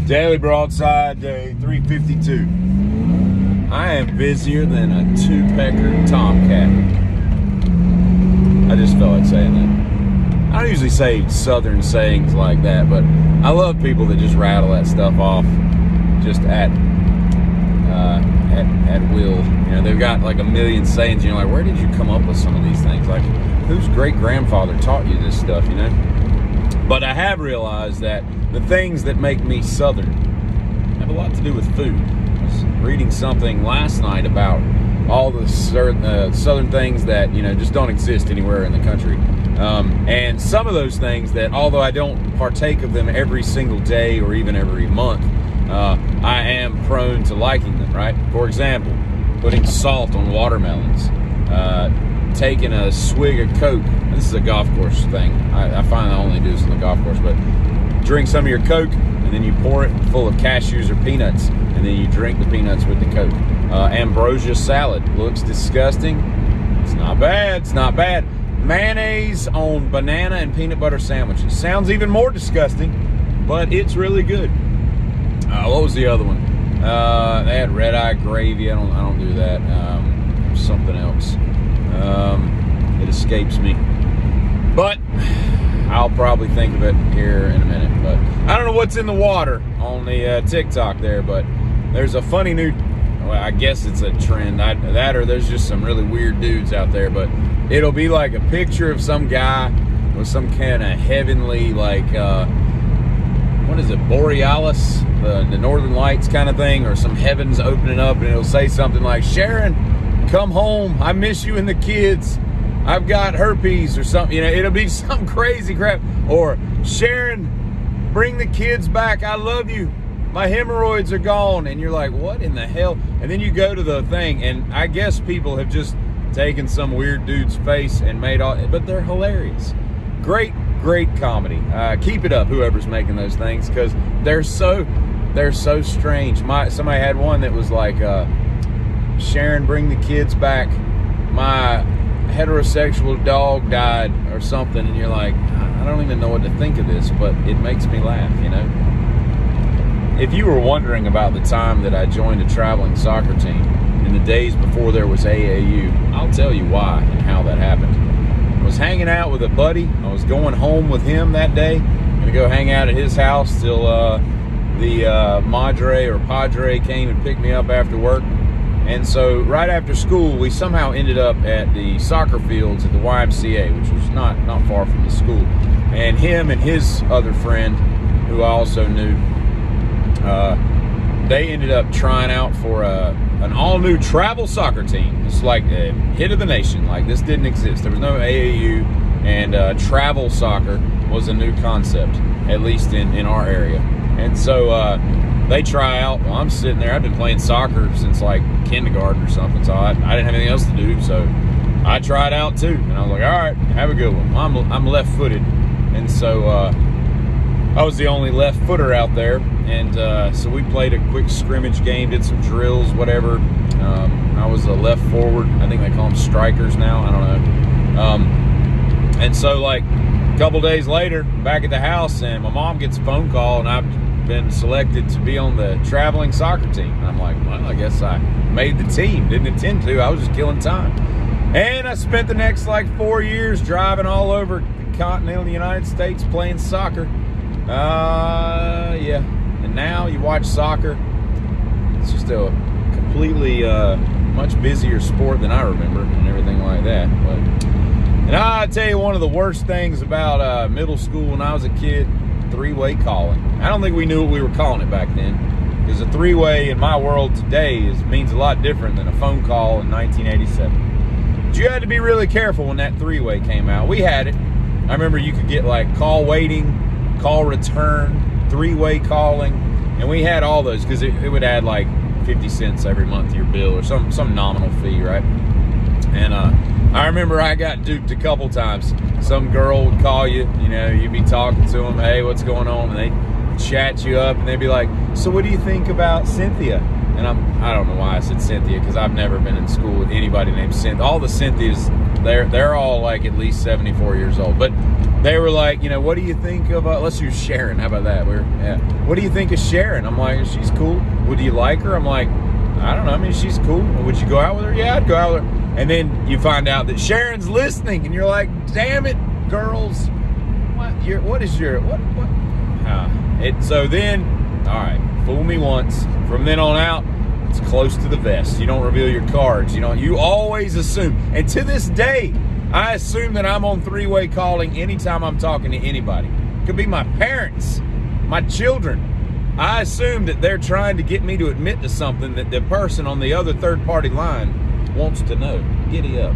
Daily Broadside, day 352. I am busier than a two-pecker tomcat. I just felt like saying that. I don't usually say southern sayings like that, but I love people that just rattle that stuff off just at will. You know, they've got like a million sayings, and you're like, where did you come up with some of these things? Like, whose great-grandfather taught you this stuff, you know? But I have realized that the things that make me southern have a lot to do with food. I was reading something last night about all the southern things that, you know, just don't exist anywhere in the country. And some of those things that, although I don't partake of them every single day or even every month, I am prone to liking them, right? For example, putting salt on watermelons, taking a swig of Coke. This is a golf course thing. I find I only do this on the golf course, but drink some of your Coke, and then you pour it full of cashews or peanuts, and then you drink the peanuts with the Coke. Ambrosia salad looks disgusting. It's not bad. It's not bad. Mayonnaise on banana and peanut butter sandwiches. Sounds even more disgusting, but it's really good. What was the other one? They had red-eye gravy. I don't do that. Something else. It escapes me. But I'll probably think of it here in a minute. But I don't know what's in the water on the TikTok there, but there's a funny new, well, I guess it's a trend. That or there's just some really weird dudes out there, but it'll be like a picture of some guy with some kind of heavenly, like, what is it, Borealis, the Northern Lights kind of thing, or some heavens opening up, and it'll say something like, Sharon, come home, I miss you and the kids, I've got herpes, or something. You know, it'll be some crazy crap. Or, Sharon, bring the kids back, I love you, my hemorrhoids are gone. And you're like, what in the hell? And then you go to the thing, and I guess people have just taken some weird dude's face and made all, but they're hilarious. Great comedy. Keep it up, whoever's making those things, because they're so strange. Somebody had one that was like, Sharon, bring the kids back, my heterosexual dog died, or something. And you're like, I don't even know what to think of this, but it makes me laugh, you know. If you were wondering about the time that I joined a traveling soccer team in the days before there was AAU, I'll tell you why and how that happened. I was hanging out with a buddy. I was going home with him that day. I'm gonna go hang out at his house till the Madre or Padre came and picked me up after work. And so right after school, we somehow ended up at the soccer fields at the YMCA, which was not far from the school. And him and his other friend, who I also knew, they ended up trying out for an all-new travel soccer team. It's like a hit of the nation. Like, this didn't exist. There was no AAU, and travel soccer was a new concept, at least in our area. And so they try out. Well, I'm sitting there. I've been playing soccer since like kindergarten or something, so I didn't have anything else to do. So I tried out too, and I was like, all right, have a good one. I'm left-footed, and so I was the only left footer out there, and so we played a quick scrimmage game, did some drills, whatever. I was a left forward. I think they call them strikers now. I don't know. And so like a couple days later, back at the house, and my mom gets a phone call, and I've been selected to be on the traveling soccer team. And I'm like, well, I guess I made the team. Didn't intend to. I was just killing time. And I spent the next like 4 years driving all over the continental United States playing soccer. Yeah. And now you watch soccer, it's just a completely much busier sport than I remember and everything like that. But, and I tell you, one of the worst things about middle school when I was a kid, three-way calling. I don't think we knew what we were calling it back then, because a three-way in my world today means a lot different than a phone call in 1987. But you had to be really careful when that three-way came out. We had it. I remember you could get like call waiting, call return, three-way calling, and we had all those because it would add like 50 cents every month to your bill, or some nominal fee, right? And I remember I got duped a couple times. Some girl would call you, you know, you'd be talking to them, hey, what's going on? And they'd chat you up, and they'd be like, so what do you think about Cynthia? And I don't know why I said Cynthia, because I've never been in school with anybody named Cynthia. All the Cynthias, they're all like at least 74 years old. But they were like, you know, what do you think of, let's use Sharon. How about that? What do you think of Sharon? I'm like, she's cool. Would you like her? I'm like, I don't know. I mean, she's cool. Would you go out with her? Yeah, I'd go out with her. And then you find out that Sharon's listening, and you're like, damn it, girls. So then, all right, fool me once. From then on out, it's close to the vest. You don't reveal your cards. You always assume. And to this day, I assume that I'm on three-way calling anytime I'm talking to anybody. It could be my parents, my children. I assume that they're trying to get me to admit to something that the person on the other third-party line wants to know. Giddy up.